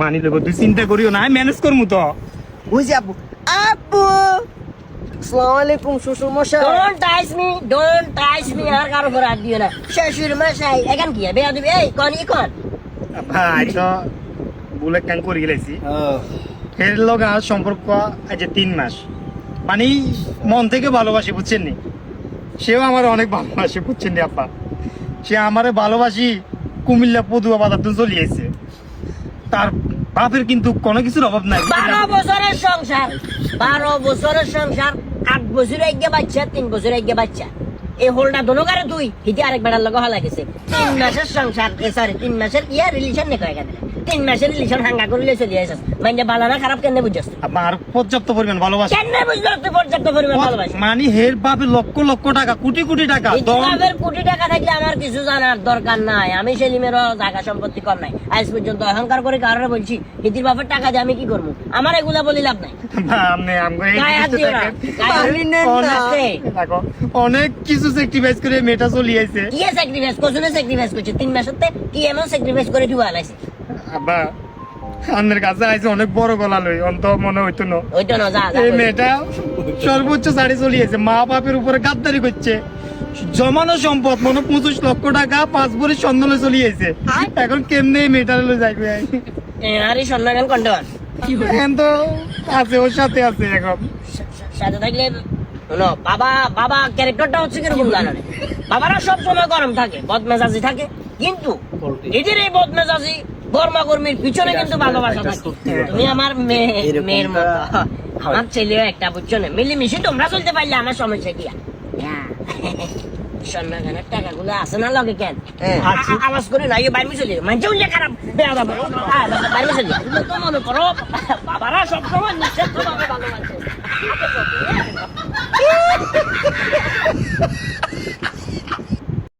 মানি লব তুই চিন্তা করিও না ম্যানেজ করমু তো বুঝি আপু আপু আসসালামু আলাইকুম শ্বশুর মশাই ডোন্ট টাচ মি আর কারো করে হাত দিও না শ্বশুর মশাই এখন কি বেয়া দিবি এই কোন ভাই তো বুলেট কাম করে গেলাইছি এর লগে আর সম্পর্ক আজ 3 মাস মানে মন থেকে ভালোবাসি বুঝছেন নি সেও আমার অনেক ভালোবাসে বুঝছেন নি আপা সে আমারে ভালোবাসি কুমিল্লা পদুয়া বাজার তো চলে আইছে তার বাপের কিন্তু কোনো কিছুর অভাব নাই 12 বছরের সংসার 8 বছর আগে বাচ্চা 3 বছর আগে বাচ্চা এই হোলটা দোনোকারে তুই হিতে আরেক বেড়ার লগে হলা গেছে 3 মাসের সংসার সরি 3 মাসের রিলেশন নে কয় কেন 3 মাসের রিলেশন হাঙ্গা করলে চলে আইছস মাইন্ডে ভালো না খারাপ কেন বুঝছস আমার পর্যাপ্ত পরিমাণ ভালোবাসা কেন বুঝছস তুই পর্যাপ্ত পরিমাণ ভালোবাসা মানে হের বাপের লক্ষ লক্ষ টাকা কোটি কোটি টাকা বাপের কোটি টাকা থাকলে আমার কিছু জানার দরকার নাই আমি সেলিমের জায়গা সম্পত্তি কর নাই আজ পর্যন্ত অহংকার করে কারণে বলছি হিতির বাপের টাকা দিয়ে আমি কি করবো আমার এগুলা বলি লাভ নাই অনেক কিছু স্যাক্রিফাইস করে মেয়েটা চলে আইছে কি স্যাক্রিফাইস কোজনে স্যাক্রিফাইস করছে 3 মাসেতে কি এমন স্যাক্রিফাইস করে দিবা লাইছে আব্বা আমার কাছে আইছে অনেক বড় গলা লই অন্ত মনে হইতো না যা এই মেয়েটা সর্বোচ্চ সাড়ে চলে আইছে মা বাপের উপরে গাদ্দারি করছে জমানো সম্পদ মনে 25 লক্ষ টাকা 5 ভরি স্বর্ণ লই চলে আইছে এখন কেমনে মেয়েটার লই যাইবে আরে সন্ন্যাগান কন্ট্রোল এখন তো আছে ওর সাথে আছে এখন সাথে থাকলে শোনো বাবা ক্যারেক্টারটা হচ্ছে কিরকম জানো বাবারা সব সময় গরম থাকে বদমেজাজি থাকে কিন্তু এদের এই বদমেজাজি কর্মকর্মীর পিছনে কিন্তু ভালোবাসা থাকে তুমি আমার মেয়ের মতো আমার ছেলেও একটা বুঝছো না মিলেমিশে তোমরা চলতে পারলে আমার সমস্যা কি সন্ন্যাগানের টাকাগুলো আছে না লগে কেন আওয়াজ করে না বাইরে চলে মানছে উল্লে খারাপ বেয়া বাবা বাইরে চলে তো মনে করো বাবারা সবসময় নিঃস্বার্থভাবে ভালোবাসে